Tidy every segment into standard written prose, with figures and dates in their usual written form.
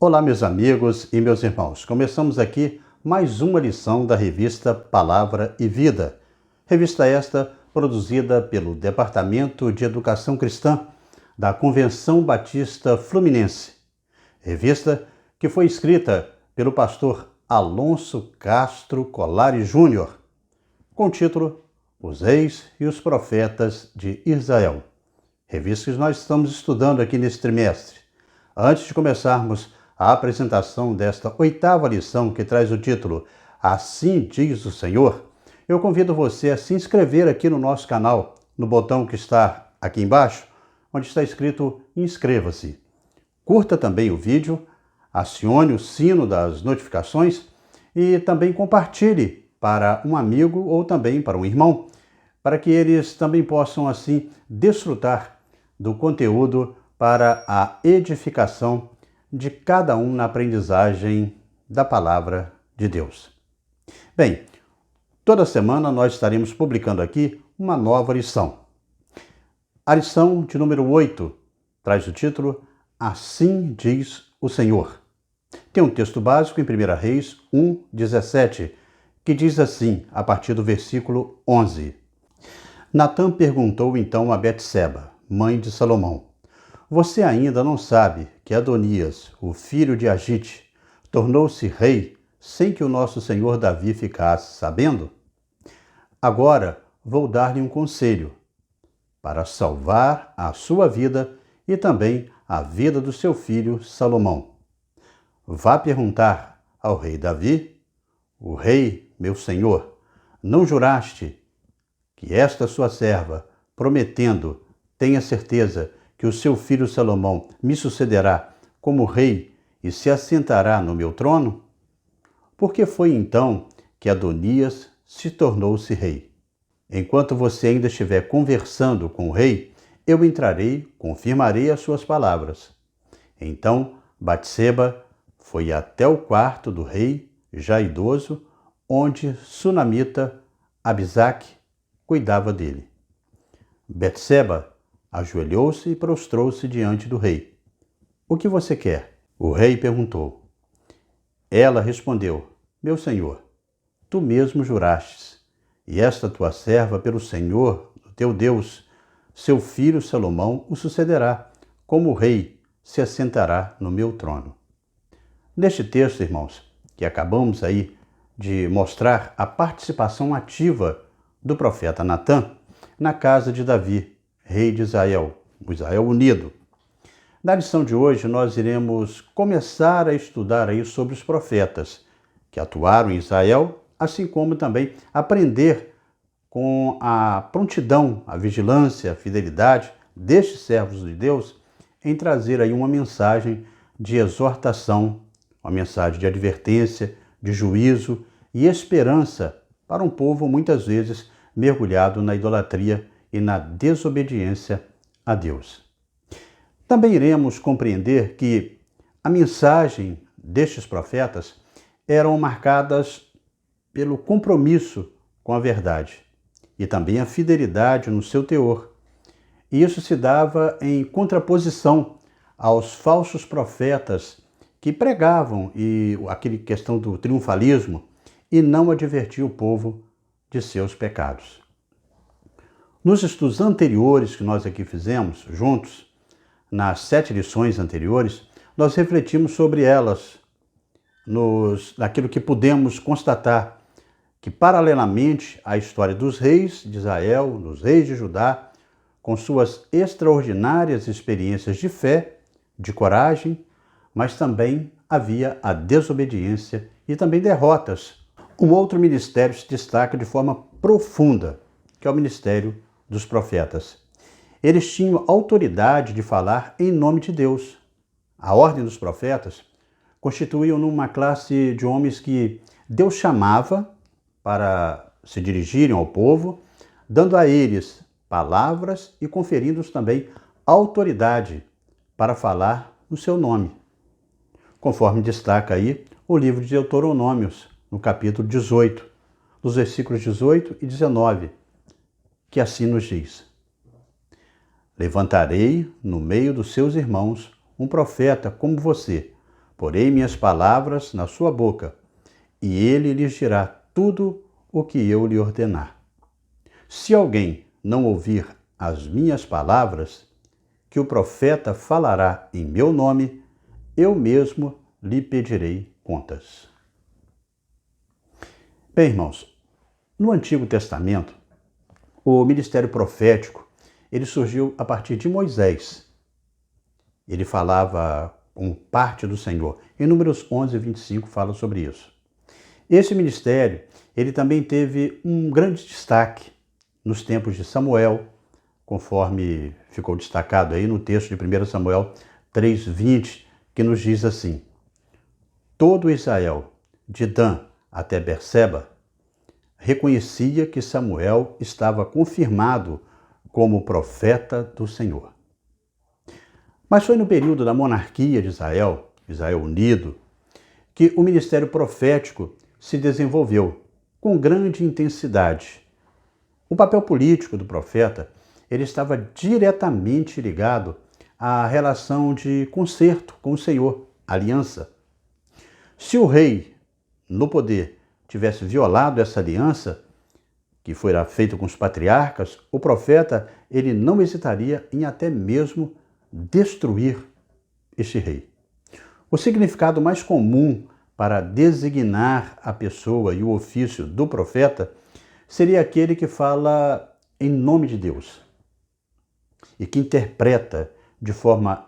Olá, meus amigos e meus irmãos. Começamos aqui mais uma lição da revista Palavra e Vida. Revista esta produzida pelo Departamento de Educação Cristã da Convenção Batista Fluminense. Revista que foi escrita pelo pastor Alonso Castro Colari Júnior, com o título Os Reis e os Profetas de Israel. Revista que nós estamos estudando aqui nesse trimestre. Antes de começarmos a apresentação desta 8ª lição, que traz o título Assim diz o Senhor, eu convido você a se inscrever aqui no nosso canal, no botão que está aqui embaixo, onde está escrito Inscreva-se. Curta também o vídeo, acione o sino das notificações e também compartilhe para um amigo ou também para um irmão, para que eles também possam assim desfrutar do conteúdo para a edificação de cada um na aprendizagem da Palavra de Deus. Bem, toda semana nós estaremos publicando aqui uma nova lição. A lição de número 8 traz o título Assim diz o Senhor. Tem um texto básico em 1 Reis 1:17, que diz assim, a partir do versículo 11. Natã perguntou então a Betseba, mãe de Salomão: Você ainda não sabe que Adonias, o filho de Agite, tornou-se rei sem que o nosso senhor Davi ficasse sabendo? Agora vou dar-lhe um conselho, para salvar a sua vida e também a vida do seu filho Salomão. Vá perguntar ao rei Davi: O rei, meu senhor, não juraste que esta sua serva, prometendo, tenha certeza que o seu filho Salomão me sucederá como rei e se assentará no meu trono? Por que foi então que Adonias se tornou-se rei? Enquanto você ainda estiver conversando com o rei, eu entrarei, confirmarei as suas palavras. Então Batseba foi até o quarto do rei, já idoso, onde Sunamita Abisaque cuidava dele. Betseba ajoelhou-se e prostrou-se diante do rei. O que você quer? O rei perguntou. Ela respondeu, meu senhor, tu mesmo jurastes, e esta tua serva pelo Senhor, o teu Deus, seu filho Salomão o sucederá, como rei se assentará no meu trono. Neste texto, irmãos, que acabamos aí de mostrar a participação ativa do profeta Natã na casa de Davi, rei de Israel, o Israel unido. Na lição de hoje, nós iremos começar a estudar aí sobre os profetas que atuaram em Israel, assim como também aprender com a prontidão, a vigilância, a fidelidade destes servos de Deus em trazer aí uma mensagem de exortação, uma mensagem de advertência, de juízo e esperança para um povo muitas vezes mergulhado na idolatria e na desobediência a Deus. Também iremos compreender que a mensagem destes profetas eram marcadas pelo compromisso com a verdade e também a fidelidade no seu teor. E isso se dava em contraposição aos falsos profetas que pregavam aquela questão do triunfalismo e não advertiam o povo de seus pecados. Nos estudos anteriores que nós aqui fizemos juntos, nas 7 lições anteriores, nós refletimos sobre elas, naquilo que pudemos constatar, que paralelamente à história dos reis de Israel, dos reis de Judá, com suas extraordinárias experiências de fé, de coragem, mas também havia a desobediência e também derrotas. Um outro ministério se destaca de forma profunda, que é o ministério dos profetas. Eles tinham autoridade de falar em nome de Deus. A ordem dos profetas constituíam uma classe de homens que Deus chamava para se dirigirem ao povo, dando a eles palavras e conferindo-os também autoridade para falar no seu nome. Conforme destaca aí o livro de Deuteronômios, no capítulo 18, nos versículos 18 e 19, que assim nos diz: Levantarei no meio dos seus irmãos um profeta como você, porei minhas palavras na sua boca, e ele lhes dirá tudo o que eu lhe ordenar. Se alguém não ouvir as minhas palavras, que o profeta falará em meu nome, eu mesmo lhe pedirei contas. Bem, irmãos, no Antigo Testamento, o ministério profético, ele surgiu a partir de Moisés. Ele falava com parte do Senhor. Em Números 11, 25 fala sobre isso. Esse ministério, ele também teve um grande destaque nos tempos de Samuel, conforme ficou destacado aí no texto de 1 Samuel 3:20, que nos diz assim: todo Israel, de Dan até Berseba, reconhecia que Samuel estava confirmado como profeta do Senhor. Mas foi no período da monarquia de Israel, Israel unido, que o ministério profético se desenvolveu com grande intensidade. O papel político do profeta, ele estava diretamente ligado à relação de concerto com o Senhor, aliança. Se o rei, no poder, tivesse violado essa aliança, que foi feita com os patriarcas, o profeta, ele não hesitaria em até mesmo destruir este rei. O significado mais comum para designar a pessoa e o ofício do profeta seria aquele que fala em nome de Deus e que interpreta de forma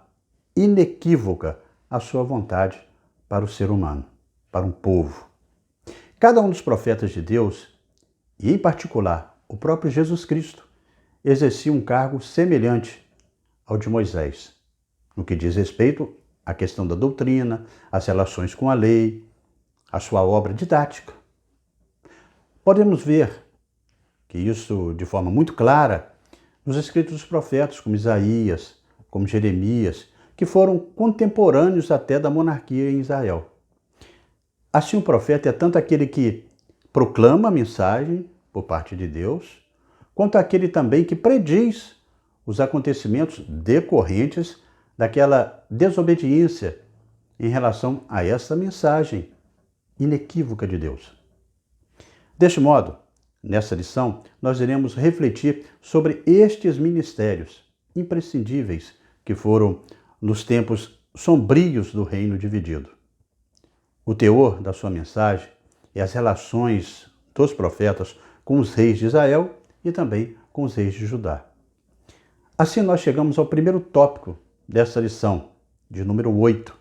inequívoca a sua vontade para o ser humano, para um povo. Cada um dos profetas de Deus, e em particular o próprio Jesus Cristo, exercia um cargo semelhante ao de Moisés, no que diz respeito à questão da doutrina, às relações com a lei, a sua obra didática. Podemos ver que isso de forma muito clara nos escritos dos profetas, como Isaías, como Jeremias, que foram contemporâneos até da monarquia em Israel. Assim, o profeta é tanto aquele que proclama a mensagem por parte de Deus, quanto aquele também que prediz os acontecimentos decorrentes daquela desobediência em relação a essa mensagem inequívoca de Deus. Deste modo, nessa lição, nós iremos refletir sobre estes ministérios imprescindíveis que foram nos tempos sombrios do reino dividido. O teor da sua mensagem é as relações dos profetas com os reis de Israel e também com os reis de Judá. Assim nós chegamos ao primeiro tópico dessa lição, de número 8,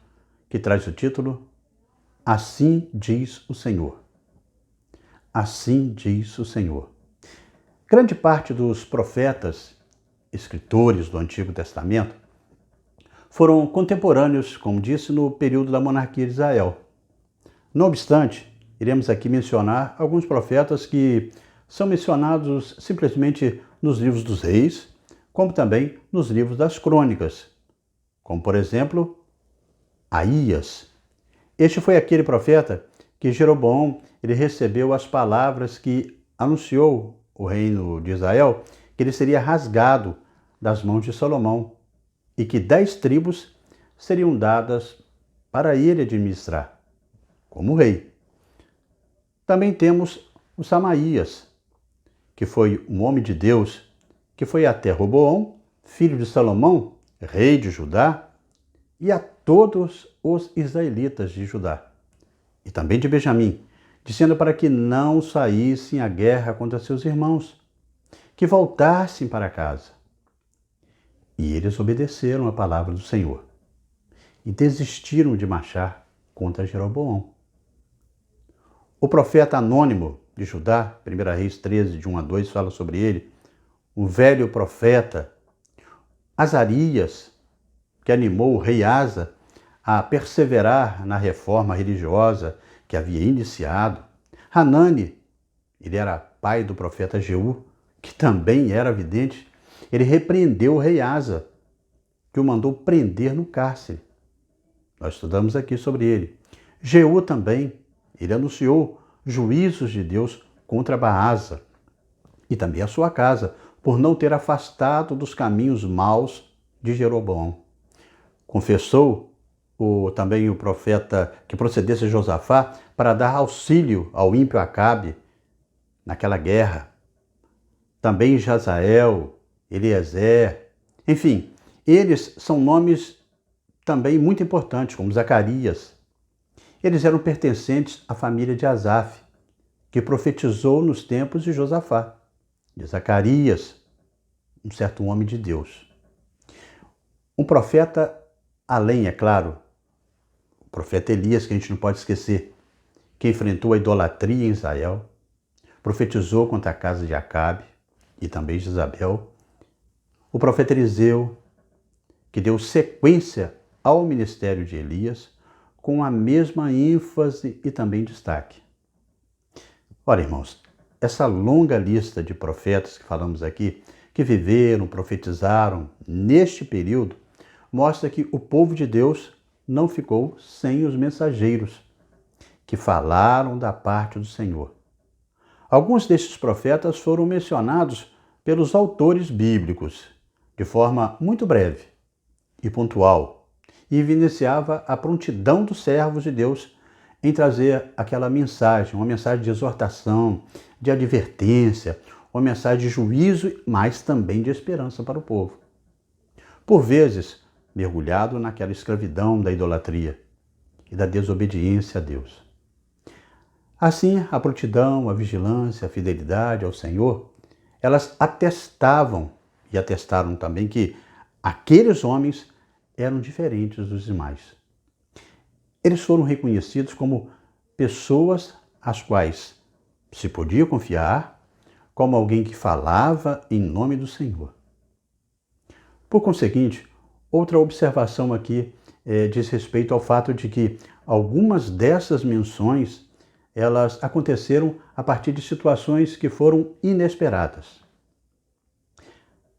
que traz o título Assim diz o Senhor. Assim diz o Senhor. Grande parte dos profetas, escritores do Antigo Testamento, foram contemporâneos, como disse, no período da monarquia de Israel. Não obstante, iremos aqui mencionar alguns profetas que são mencionados simplesmente nos livros dos reis, como também nos livros das crônicas, como por exemplo, Aías. Este foi aquele profeta que Jeroboão ele recebeu as palavras que anunciou o reino de Israel, que ele seria rasgado das mãos de Salomão e que 10 tribos seriam dadas para ele administrar, como rei. Também temos o Samaías, que foi um homem de Deus, que foi até Roboão, filho de Salomão, rei de Judá, e a todos os israelitas de Judá, e também de Benjamim, dizendo para que não saíssem à guerra contra seus irmãos, que voltassem para casa. E eles obedeceram a palavra do Senhor e desistiram de marchar contra Jeroboão. O profeta anônimo de Judá, 1 Reis 13, de 1 a 2, fala sobre ele, um velho profeta, Azarias, que animou o rei Asa a perseverar na reforma religiosa que havia iniciado. Hanani, ele era pai do profeta Jeú, que também era vidente, ele repreendeu o rei Asa, que o mandou prender no cárcere. Nós estudamos aqui sobre ele. Jeú também, ele anunciou juízos de Deus contra Baasa e também a sua casa, por não ter afastado dos caminhos maus de Jeroboão. Confessou também o profeta que procedesse Josafá para dar auxílio ao ímpio Acabe naquela guerra. Também Jazael, Eliezer, enfim, eles são nomes também muito importantes, como Zacarias. Eles eram pertencentes à família de Asaf, que profetizou nos tempos de Josafá, de Zacarias, um certo homem de Deus. Um profeta além, é claro, o profeta Elias, que a gente não pode esquecer, que enfrentou a idolatria em Israel, profetizou contra a casa de Acabe e também de Jezabel. O profeta Eliseu, que deu sequência ao ministério de Elias, com a mesma ênfase e também destaque. Ora, irmãos, essa longa lista de profetas que falamos aqui, que viveram, profetizaram neste período, mostra que o povo de Deus não ficou sem os mensageiros, que falaram da parte do Senhor. Alguns destes profetas foram mencionados pelos autores bíblicos, de forma muito breve e pontual, e evidenciava a prontidão dos servos de Deus em trazer aquela mensagem, uma mensagem de exortação, de advertência, uma mensagem de juízo, mas também de esperança para o povo. Por vezes, mergulhado naquela escravidão da idolatria e da desobediência a Deus. Assim, a prontidão, a vigilância, a fidelidade ao Senhor, elas atestavam e atestaram também que aqueles homens eram diferentes dos demais. Eles foram reconhecidos como pessoas às quais se podia confiar, como alguém que falava em nome do Senhor. Por conseguinte, outra observação aqui diz respeito ao fato de que algumas dessas menções elas aconteceram a partir de situações que foram inesperadas.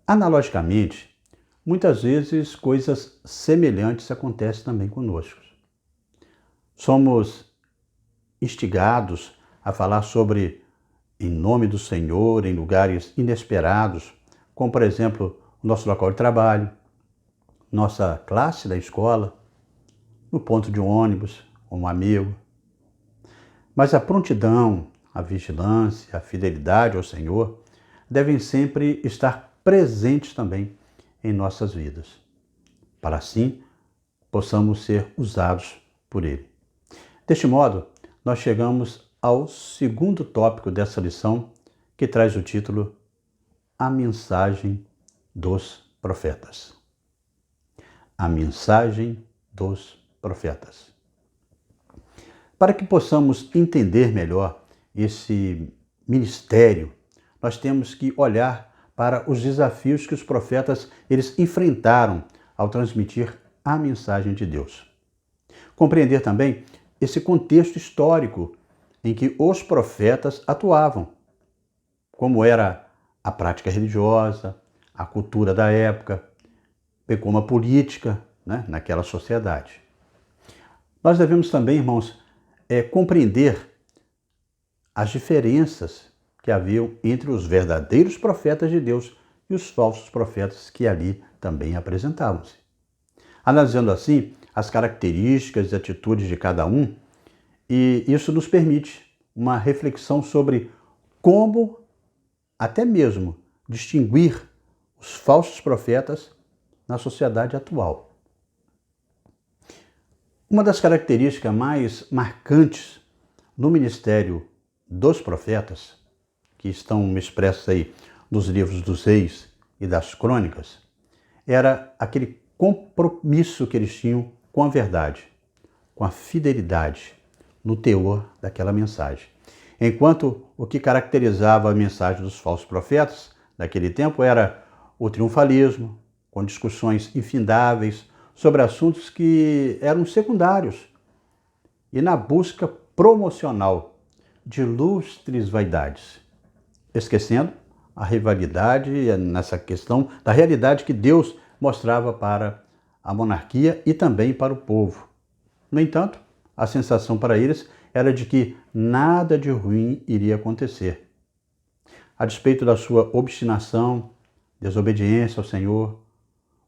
Analogicamente, muitas vezes coisas semelhantes acontecem também conosco. Somos instigados a falar sobre em nome do Senhor em lugares inesperados, como por exemplo, o nosso local de trabalho, nossa classe da escola, no ponto de ônibus, com um amigo. Mas a prontidão, a vigilância, a fidelidade ao Senhor devem sempre estar presentes também em nossas vidas, para assim possamos ser usados por Ele. Deste modo, nós chegamos ao segundo tópico dessa lição, que traz o título A Mensagem dos Profetas. A Mensagem dos Profetas. Para que possamos entender melhor esse ministério, nós temos que olhar para os desafios que os profetas eles enfrentaram ao transmitir a mensagem de Deus. Compreender também esse contexto histórico em que os profetas atuavam, como era a prática religiosa, a cultura da época, bem como a política, naquela sociedade. Nós devemos também, irmãos, compreender as diferenças que haviam entre os verdadeiros profetas de Deus e os falsos profetas que ali também apresentavam-se. Analisando assim as características e atitudes de cada um, e isso nos permite uma reflexão sobre como até mesmo distinguir os falsos profetas na sociedade atual. Uma das características mais marcantes no ministério dos profetas, que estão expressas aí nos livros dos Reis e das Crônicas, era aquele compromisso que eles tinham com a verdade, com a fidelidade no teor daquela mensagem. Enquanto o que caracterizava a mensagem dos falsos profetas naquele tempo era o triunfalismo, com discussões infindáveis sobre assuntos que eram secundários e na busca promocional de ilustres vaidades, esquecendo a rivalidade nessa questão da realidade que Deus mostrava para a monarquia e também para o povo. No entanto, a sensação para eles era de que nada de ruim iria acontecer. A despeito da sua obstinação, desobediência ao Senhor,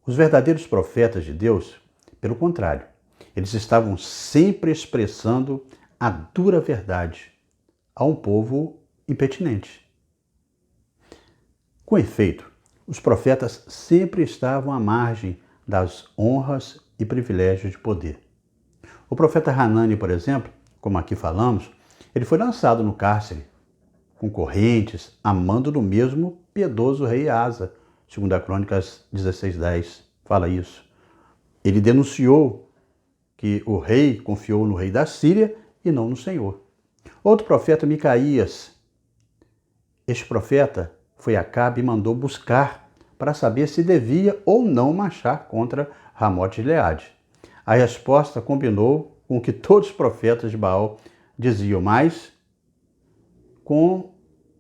os verdadeiros profetas de Deus, pelo contrário, Eles estavam sempre expressando a dura verdade a um povo impertinente. Com efeito, os profetas sempre estavam à margem das honras e privilégios de poder. O profeta Hanani, por exemplo, como aqui falamos, ele foi lançado no cárcere, com correntes, a mando do mesmo piedoso rei Asa, segundo a Crônicas 16:10, fala isso. Ele denunciou que o rei confiou no rei da Síria e não no Senhor. Outro profeta, Micaías. Este profeta foi Acabe e mandou buscar para saber se devia ou não marchar contra Ramote-Gileade. A resposta combinou com o que todos os profetas de Baal diziam, mas com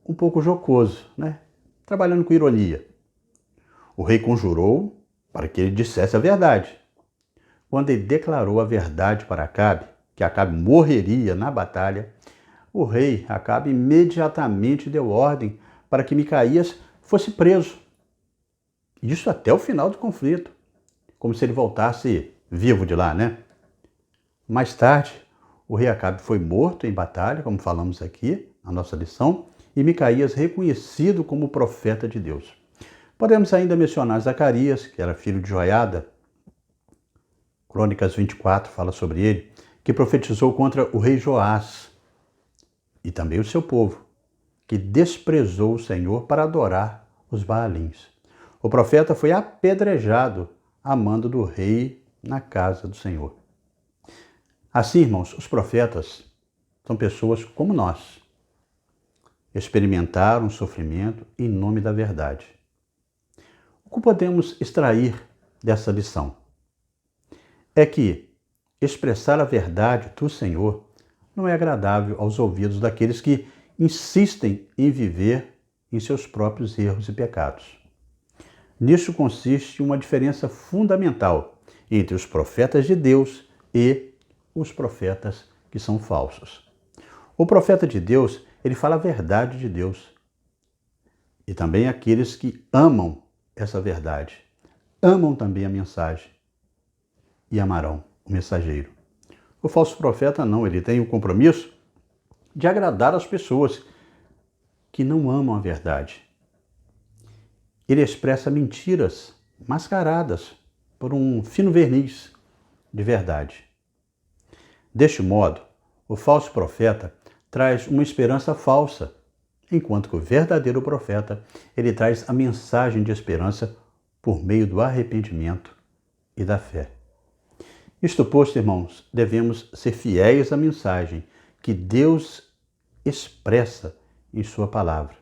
um pouco jocoso, né? Trabalhando com ironia. O rei conjurou para que ele dissesse a verdade. Quando ele declarou a verdade para Acabe, que Acabe morreria na batalha, o rei Acabe imediatamente deu ordem para que Micaías fosse preso. Isso até o final do conflito, como se ele voltasse vivo de lá, né? Mais tarde, o rei Acabe foi morto em batalha, como falamos aqui na nossa lição, e Micaías reconhecido como profeta de Deus. Podemos ainda mencionar Zacarias, que era filho de Joiada. Crônicas 24 fala sobre ele, que profetizou contra o rei Joás e também o seu povo, que desprezou o Senhor para adorar os Baalins. O profeta foi apedrejado a mando do rei na casa do Senhor. Assim, irmãos, os profetas são pessoas como nós. Experimentaram o sofrimento em nome da verdade. O que podemos extrair dessa lição? É que expressar a verdade do Senhor não é agradável aos ouvidos daqueles que insistem em viver em seus próprios erros e pecados. Nisso consiste uma diferença fundamental entre os profetas de Deus e os profetas que são falsos. O profeta de Deus, ele fala a verdade de Deus. E também aqueles que amam essa verdade, amam também a mensagem e amarão o mensageiro. O falso profeta não, ele tem o compromisso de agradar as pessoas que não amam a verdade. Ele expressa mentiras mascaradas por um fino verniz de verdade. Deste modo, o falso profeta traz uma esperança falsa, enquanto que o verdadeiro profeta, ele traz a mensagem de esperança por meio do arrependimento e da fé. Isto posto, irmãos, devemos ser fiéis à mensagem que Deus expressa em sua palavra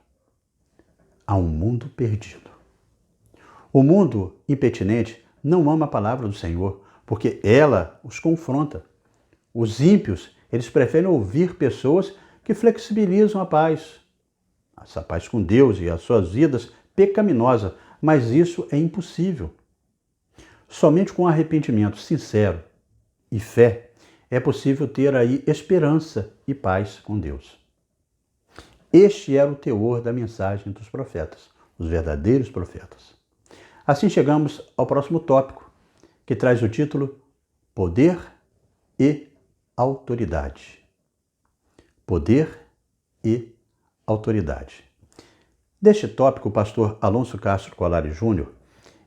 a um mundo perdido. O mundo impertinente não ama a palavra do Senhor, porque ela os confronta. Os ímpios, eles preferem ouvir pessoas que flexibilizam a paz com Deus e as suas vidas pecaminosas, mas isso é impossível. Somente com arrependimento sincero e fé é possível ter aí esperança e paz com Deus. Este era o teor da mensagem dos profetas, os verdadeiros profetas. Assim chegamos ao próximo tópico, que traz o título Poder e Autoridade. Poder e autoridade. Deste tópico, o pastor Alonso Castro Colares Júnior,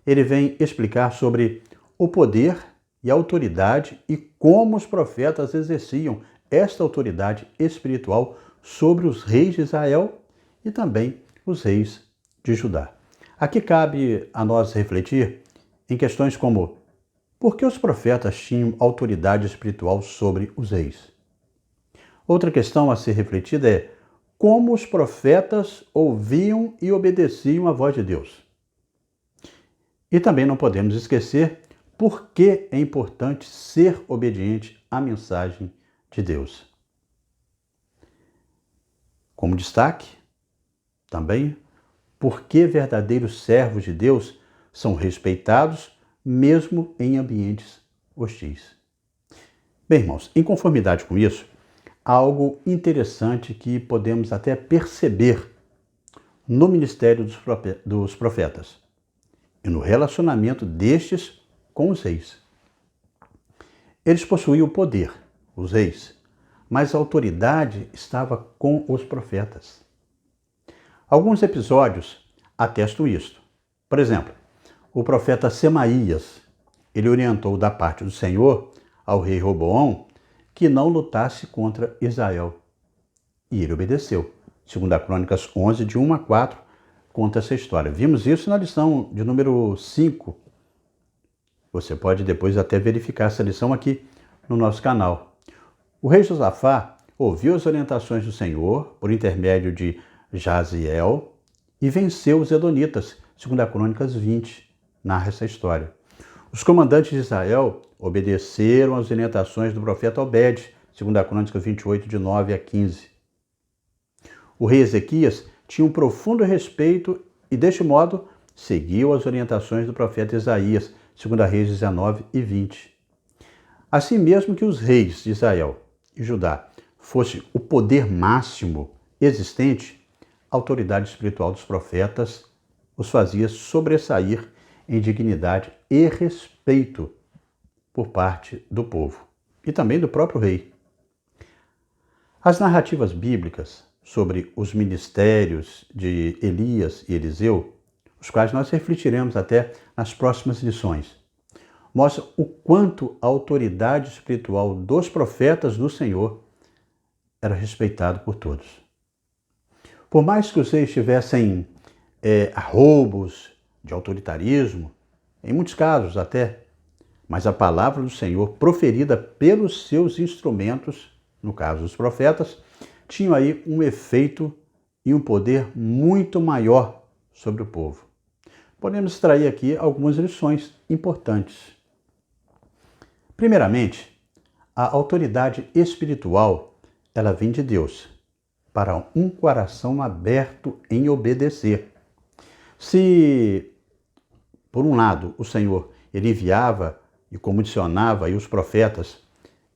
ele vem explicar sobre o poder e a autoridade e como os profetas exerciam esta autoridade espiritual sobre os reis de Israel e também os reis de Judá. Aqui cabe a nós refletir em questões como: por que os profetas tinham autoridade espiritual sobre os reis? Outra questão a ser refletida é: como os profetas ouviam e obedeciam a voz de Deus? E também não podemos esquecer por que é importante ser obediente à mensagem de Deus. Como destaque, também, por que verdadeiros servos de Deus são respeitados mesmo em ambientes hostis. Bem, irmãos, em conformidade com isso, há algo interessante que podemos até perceber no ministério dos profetas e no relacionamento destes com os reis. Eles possuíam o poder, os reis, mas a autoridade estava com os profetas. Alguns episódios atestam isto. Por exemplo, o profeta Semaías, ele orientou da parte do Senhor ao rei Roboão que não lutasse contra Israel. E ele obedeceu. 2 Crônicas 11, de 1 a 4, conta essa história. Vimos isso na lição de número 5. Você pode depois até verificar essa lição aqui no nosso canal. O rei Josafá ouviu as orientações do Senhor por intermédio de Jaziel e venceu os edonitas. 2 Crônicas 20 narra essa história. Os comandantes de Israel obedeceram às orientações do profeta Obed. 2 Crônicas 28, de 9 a 15. O rei Ezequias tinha um profundo respeito e, deste modo, seguiu as orientações do profeta Isaías. 2 Reis 19 e 20. Assim mesmo que os reis de Israel e Judá fosse o poder máximo existente, a autoridade espiritual dos profetas os fazia sobressair em dignidade e respeito por parte do povo e também do próprio rei. As narrativas bíblicas sobre os ministérios de Elias e Eliseu, os quais nós refletiremos até nas próximas lições, mostram o quanto a autoridade espiritual dos profetas do Senhor era respeitada por todos. Por mais que os reis tivessem arroubos de autoritarismo, em muitos casos até, mas a palavra do Senhor, proferida pelos seus instrumentos, no caso dos profetas, tinham aí um efeito e um poder muito maior sobre o povo. Podemos extrair aqui algumas lições importantes. Primeiramente, a autoridade espiritual, ela vem de Deus, para um coração aberto em obedecer. Se, por um lado, o Senhor ele enviava e comissionava aí os profetas,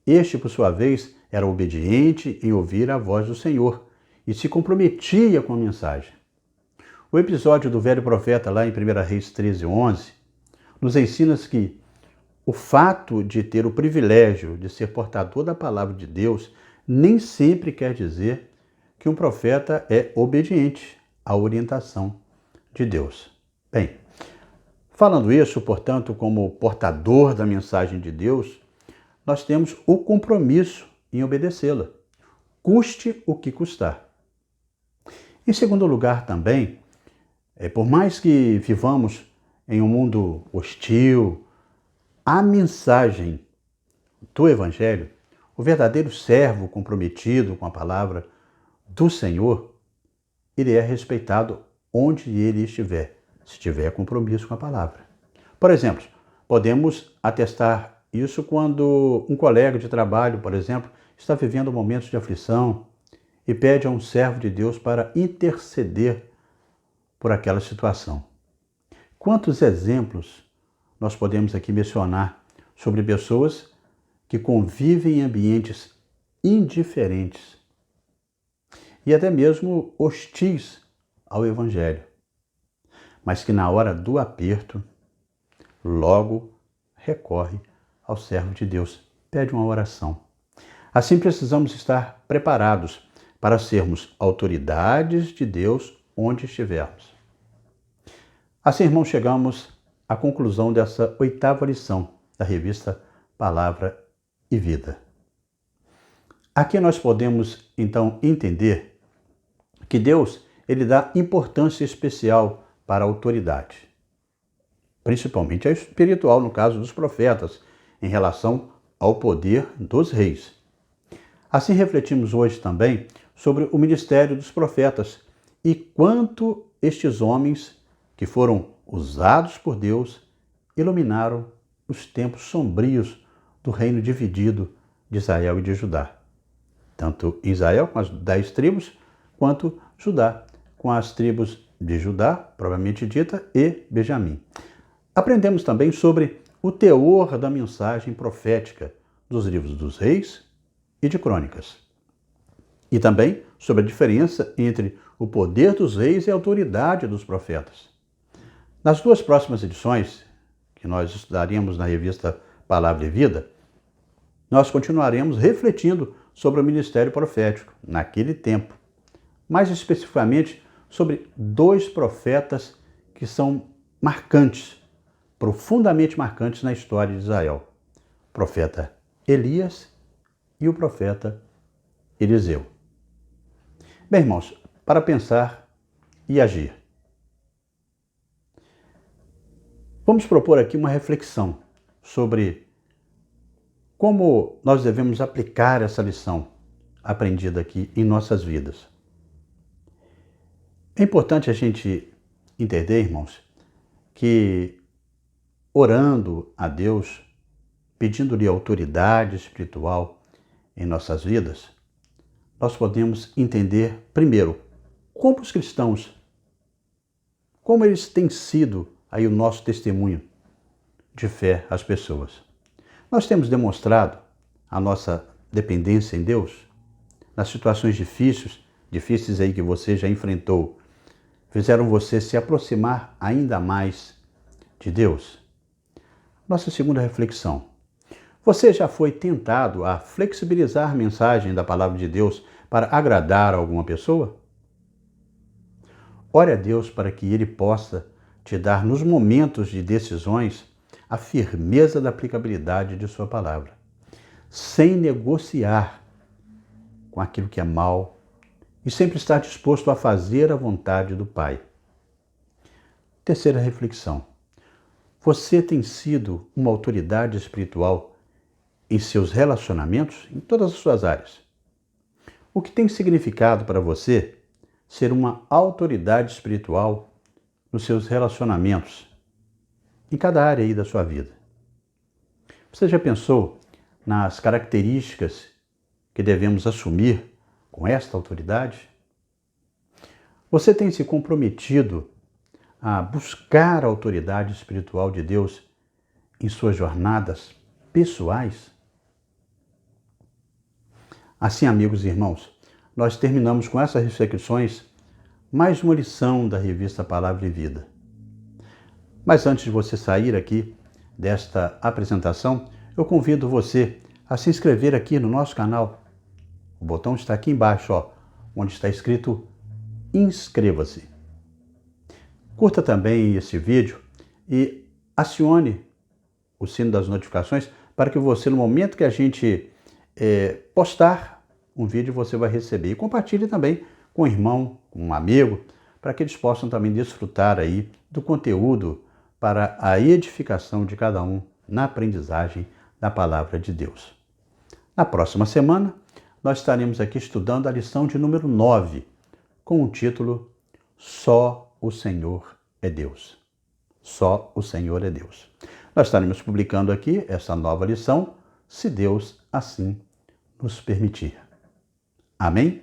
este, por sua vez, era obediente em ouvir a voz do Senhor e se comprometia com a mensagem. O episódio do velho profeta, lá em 1 Reis 13, 11, nos ensina que o fato de ter o privilégio de ser portador da palavra de Deus nem sempre quer dizer que um profeta é obediente à orientação de Deus. Bem, falando isso, portanto, como portador da mensagem de Deus, nós temos o compromisso em obedecê-la, custe o que custar. Em segundo lugar, também, por mais que vivamos em um mundo hostil, a mensagem do Evangelho, o verdadeiro servo comprometido com a palavra do Senhor, ele é respeitado onde ele estiver, se tiver compromisso com a palavra. Por exemplo, podemos atestar isso quando um colega de trabalho, por exemplo, está vivendo momentos de aflição e pede a um servo de Deus para interceder por aquela situação. Quantos exemplos nós podemos aqui mencionar sobre pessoas que convivem em ambientes indiferentes e até mesmo hostis ao Evangelho, mas que na hora do aperto, logo recorre ao servo de Deus, pede uma oração. Assim precisamos estar preparados para sermos autoridades de Deus onde estivermos. Assim, irmãos, chegamos à conclusão dessa 8ª lição da revista Palavra e Vida. Aqui nós podemos, então, entender que Deus ele dá importância especial para a autoridade, principalmente a espiritual, no caso dos profetas, em relação ao poder dos reis. Assim refletimos hoje também sobre o ministério dos profetas e quanto estes homens que foram usados por Deus iluminaram os tempos sombrios do reino dividido de Israel e de Judá. Tanto Israel com as 10 tribos, quanto Judá com as tribos de Judá, propriamente dita, e Benjamim. Aprendemos também sobre o teor da mensagem profética dos livros dos Reis e de Crônicas. E também sobre a diferença entre o poder dos reis e a autoridade dos profetas. Nas 2 próximas edições, que nós estudaremos na revista Palavra e Vida, nós continuaremos refletindo sobre o ministério profético naquele tempo. Mais especificamente sobre 2 profetas que são marcantes, profundamente marcantes na história de Israel. O profeta Elias e o profeta Eliseu. Bem, irmãos, para pensar e agir. Vamos propor aqui uma reflexão sobre como nós devemos aplicar essa lição aprendida aqui em nossas vidas. É importante a gente entender, irmãos, que orando a Deus, pedindo-lhe autoridade espiritual em nossas vidas, nós podemos entender, primeiro, como os cristãos, como eles têm sido aí o nosso testemunho de fé às pessoas. Nós temos demonstrado a nossa dependência em Deus nas situações difíceis aí que você já enfrentou, fizeram você se aproximar ainda mais de Deus? Nossa segunda reflexão. Você já foi tentado a flexibilizar a mensagem da palavra de Deus para agradar alguma pessoa? Ore a Deus para que Ele possa te dar nos momentos de decisões a firmeza da aplicabilidade de sua palavra, sem negociar com aquilo que é mal e sempre estar disposto a fazer a vontade do Pai. Terceira reflexão. Você tem sido uma autoridade espiritual em seus relacionamentos, em todas as suas áreas? O que tem significado para você ser uma autoridade espiritual nos seus relacionamentos, em cada área aí da sua vida? Você já pensou nas características que devemos assumir com esta autoridade? Você tem se comprometido a buscar a autoridade espiritual de Deus em suas jornadas pessoais? Assim, amigos e irmãos, nós terminamos com essas reflexões mais uma lição da revista Palavra e Vida. Mas antes de você sair aqui desta apresentação, eu convido você a se inscrever aqui no nosso canal. O botão está aqui embaixo, onde está escrito Inscreva-se. Curta também esse vídeo e acione o sino das notificações para que você, no momento que a gente postar um vídeo, você vai receber. E compartilhe também com um irmão, com um amigo, para que eles possam também desfrutar aí do conteúdo para a edificação de cada um na aprendizagem da palavra de Deus. Na próxima semana, nós estaremos aqui estudando a lição de número 9, com o título Só o Senhor é Deus. Só o Senhor é Deus. Nós estaremos publicando aqui essa nova lição, se Deus assim nos permitir. Amém?